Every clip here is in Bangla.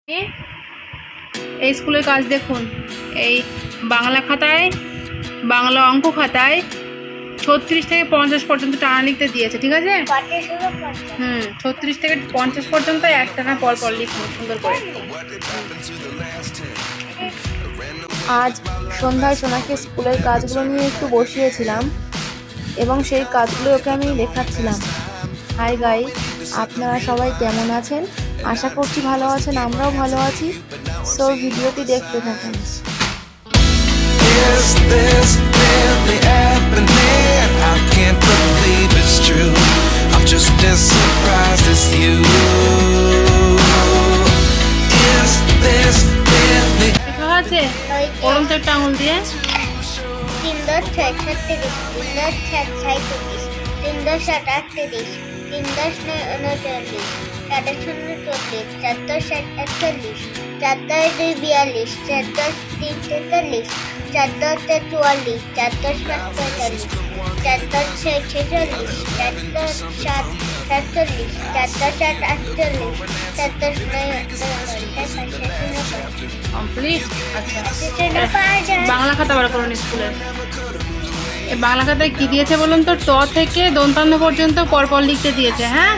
এই স্কুলের কাজ দেখুন। এই বাংলা খাতায়, বাংলা অঙ্ক খাতায় 36 থেকে 50 পর্যন্ত টানা লিখতে দিয়েছে, ঠিক আছে? 36 থেকে 50 পর্যন্ত একটানা পর পর লিখুন সুন্দর করে। আজ সন্ধ্যায় সোনাকে স্কুলের কাজগুলো নিয়ে একটু বসিয়েছিলাম এবং সেই কাজগুলো ওকে আমি দেখাচ্ছিলাম। হাই গাইস, আপনারা সবাই কেমন আছেন? আশা করছি ভালো আছেন, আমরাও ভালো আছি। সো ভিডিওটি দেখতে থাকুন। Is this really happening? I can't believe it's true. I'm just as surprised as you. Is this really? দেখা আছে ওরম তো একটা আঙুল দিয়ে 3 10 6 36 3 10 6 37 3 10 7 38 3 10 39 4 0 40 4 10 41 4 10 2 42 4 10 3 43 4 10 44 4 10 5 45 4 10 6 46 4 10 7 47 4 10 8 48 4 10 9 কমপ্লিট। আচ্ছা, বাংলা খাতা বার করুন স্কুলের। এই বাংলা খাতায় কি দিয়েছে বলুন তো? ট থেকে দন্তান্ন পর্যন্ত পরপর লিখতে দিয়েছে। হ্যাঁ,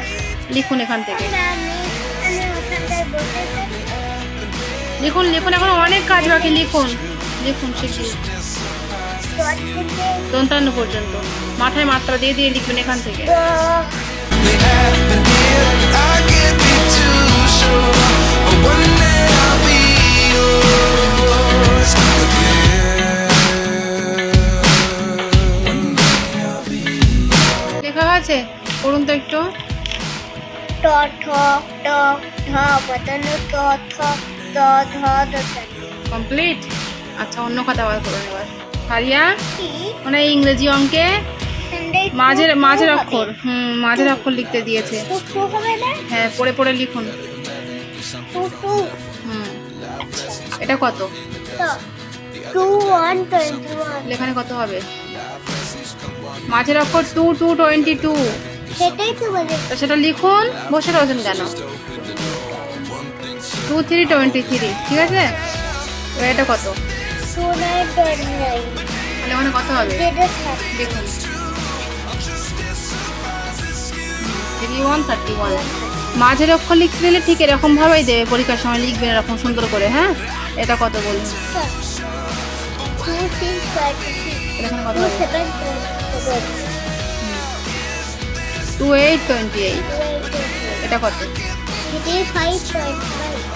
লিখুন এখান থেকে, লিখুন লিখুন, এখন অনেক কাজ বাকি, লিখুন লিখুন শিখিয়ে দন্তান্ন পর্যন্ত মাথায় মাত্রা দিয়ে দিয়ে লিখুন এখান থেকে। I can't be too sure. One day I'll be yours again. লেখা আছে পড়ুন তো একটু। ট ঠ ড ঢ বদন ত থ দ ধ দতন। কমপ্লিট। আচ্ছা, অন্য খাতা বার করুন এবার। হারিয়া মানে ইংরেজি অঙ্কে মাঝের অক্ষর, মাঝের অক্ষর লিখতে দিয়েছে। হ্যাঁ, পড়ে পড়ে লিখুন। এটা কত? 2 1 21। এখানে কত হবে? মাঝের অক্ষর 2 2 22। সেটাই তো বলে। সেটা লিখুন, বসে রয়েছেন কেন? 2 3 23, ঠিক আছে? এটা কত? 2 9 29। তাহলে ওখানে কত হবে? দেখুন 3 1 31। মাঝের অক্ষর লিখতে দিলে ঠিক এরকম ভাবেই দেবে, পরীক্ষার সময় লিখবেন এরকম সুন্দর করে। হ্যাঁ, এটা কত বলুন? 2 6 36। এখানে কত 2 হবে? 7 2 8 28। এটা কত? 3 5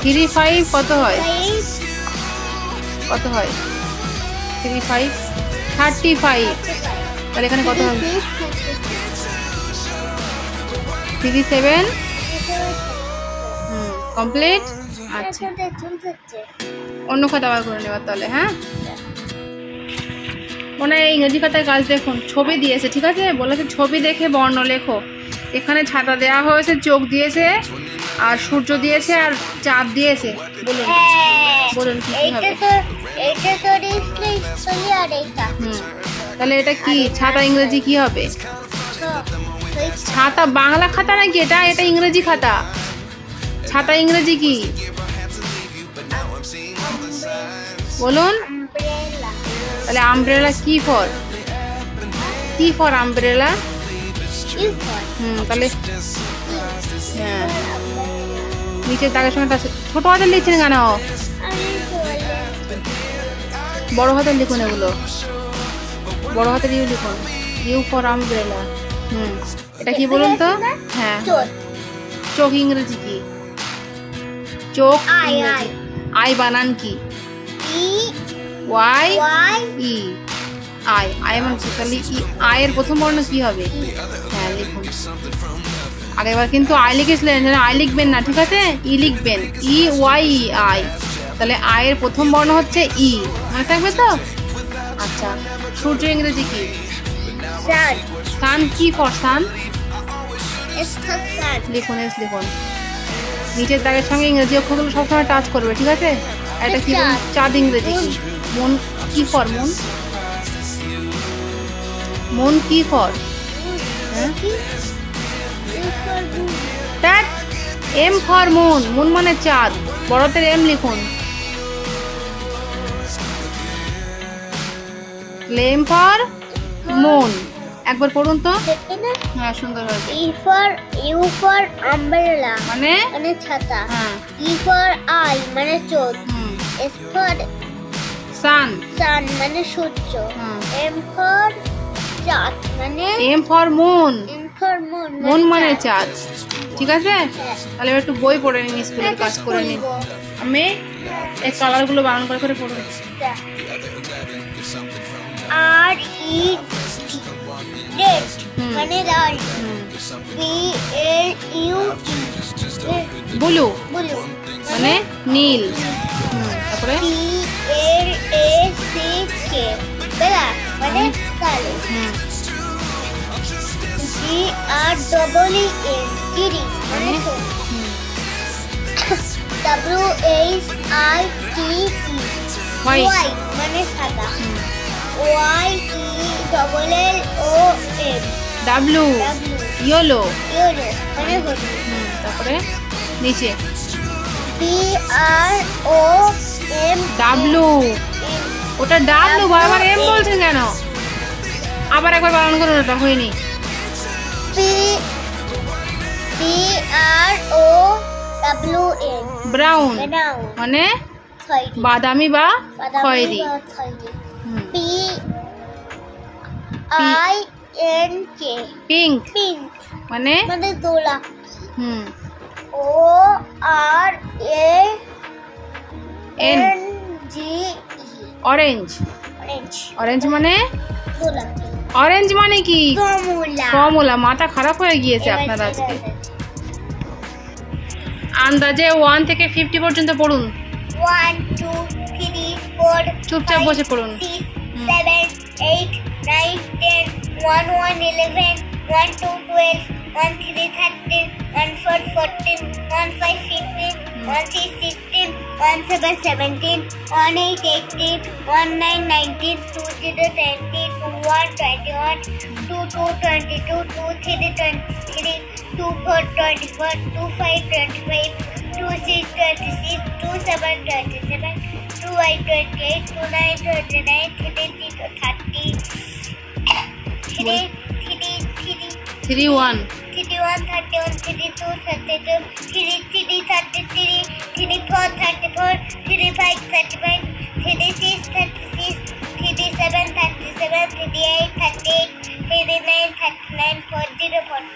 3 5 কত হয়? 5 কত হয়? 3 5 35। তাহলে এখানে কত হবে? 3 7। কমপ্লিট। আচ্ছা, অন্য খাতা বার করে নেবার তাহলে। হ্যাঁ, মনে হয় ইংরেজি খাতায় কাজ দেখুন। ছবি দিয়েছে, ঠিক আছে? বলেছে ছবি দেখে বর্ণ লেখো। এখানে ছাতা দেওয়া হয়েছে, চোখ দিয়েছে, আর সূর্য দিয়েছে, আর চাঁদ দিয়েছে। বলুন বলুন কি কি হবে? তাহলে এটা কি? ছাতা ইংরেজি কি হবে? ছাতা বাংলা খাতা নাকি এটা? এটা ইংরেজি খাতা। ছাতা ইংরেজি কি বলুন? তাহলে আমব্রেলা কি ফর? কি ফর আমব্রেলা? তাহলে হ্যাঁ, নিচের দাগের সঙ্গে ছোট হাতের লিখছেন কেন? বড় হাতের লিখুন, এগুলো বড় হাতের ইউ লিখুন। U for umbrella. এটা কি বলুন তো? হ্যাঁ, চোখ ইংরেজি কি? চোখ ইংরেজি আই বানান কি? Y E I. আই মানে তাহলে আয়ের প্রথম বর্ণ কি হবে? হ্যাঁ, লিখুন। আগেরবার কিন্তু আই লিখেছিলেন, আই লিখবেন না, ঠিক আছে? ই লিখবেন। E Y E I. তাহলে আয়ের প্রথম বর্ণ হচ্ছে ই, মনে থাকবে তো? আচ্ছা, সূর্য ইংরেজি কি? সান কি ফর সান? লিখুন, এস লিখুন। নিচের দাগের সঙ্গে ইংরেজি অক্ষরগুলো সবসময় টাচ করবে, ঠিক আছে? এটা কি? চাঁদ ইংরেজি কি? মন কি ফর মন? মন কি ফর? হ্যাঁ, এম ফর মুন, মুন মানে চাঁদ, বড়তের এম লিখুন। এম ফর মুন, একবার পড়ুন তো। দেখি না? হ্যাঁ, সুন্দর হয়েছে। ইউ ফর আমব্রেলা মানে মানে ছাতা। হ্যাঁ। ই ফর আই মানে চোখ। এস ফর সান, সান মানে সূর্য। হুম। এম ফর চাঁদ মানে M for moon, M for moon moon মানে চাঁদ। ঠিক আছে, হ্যাঁ। তাহলে এবার একটু বই পড়ে নিন, স্কুলের কাজ করে নিন। আমি এই কালারগুলো বানান করে পড়ুন। আর ই রেড মানে লাল। B L U blue blue মানে নীল। তারপরে C L A C K black মানে কালো। G R double E N green মানে W H I T E white মানে সাদা। Y E double L O M W yellow yellow মানে হলুদ। তারপরে নিচে P R O M W, ওটা ডাব্লু, বারবার এম বলছেন কেন? আবার একবার বানান করুন, ওটা হয়নি। P R O W N brown brown মানে খয়েরি বাদামি বা খয়েরি। P I N K pink pink মানে মানে গোলাপ। O R A N N G orange, orange orange মানে গোলাপি। অরেঞ্জ মানে কি? কমলা। কমলা। মাথা খারাপ হয়ে গিয়েছে আপনার আজকে। আন্দাজে 1 থেকে 50 পর্যন্ত পড়ুন। 1 2 3 4 চুপচাপ বসে পড়ুন। 6 7 8 9 10 1 1 11 1 2 12 1 3 13 1 4 14 1 5 15 1 6 16 1 7 17 1 8 18 1 9 19 2 0 20 2 1 21 2 2 22 2 3 23 2 4 24 2 5 25 2 6 26 2 7 27 2 8 28 2 9 29 3 30 3 3 1 31 31 32 32 33 33 34 34 35 35 36 36 37 37 38 38 39 39 40 40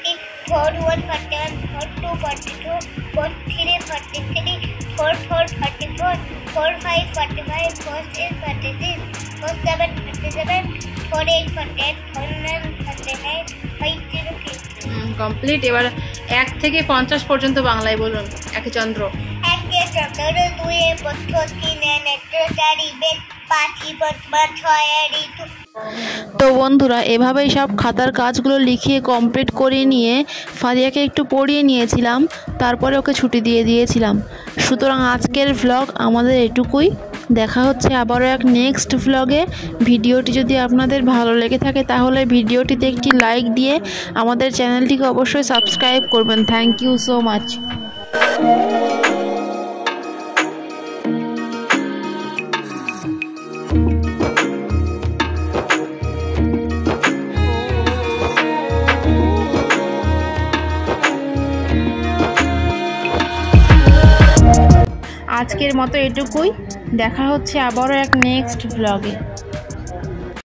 41 41 42 42 43 43 44 44 45 45 46 46 47 47 48 48 49 49 50 কমপ্লিট। এবার 1 থেকে 50 পর্যন্ত বাংলায় বলুন। একে চন্দ্র, একে চন্দ্র, দুয়ে পথ, তিনে নেত্র, চারি বেদ, পাঁচি পদ্মা, ছয়ে ঋতু। তো বন্ধুরা, এভাবেই সব খাতার কাজগুলো লিখিয়ে কমপ্লিট করে নিয়ে ফারিয়াকে একটু পড়িয়ে নিয়েছিলাম, তারপরে ওকে ছুটি দিয়ে দিয়েছিলাম। সুতরাং আজকের ভ্লগ আমাদের এটুকুই। দেখা হচ্ছে আবারও এক নেক্সট ভ্লগে। ভিডিওটি যদি আপনাদের ভালো লেগে থাকে তাহলে ভিডিওটিতে একটি লাইক দিয়ে আমাদের চ্যানেলটিকে অবশ্যই সাবস্ক্রাইব করবেন। Thank you so much. আজকের মতো এটুকুই। দেখা হচ্ছে আবারও এক নেক্সট ভ্লগে।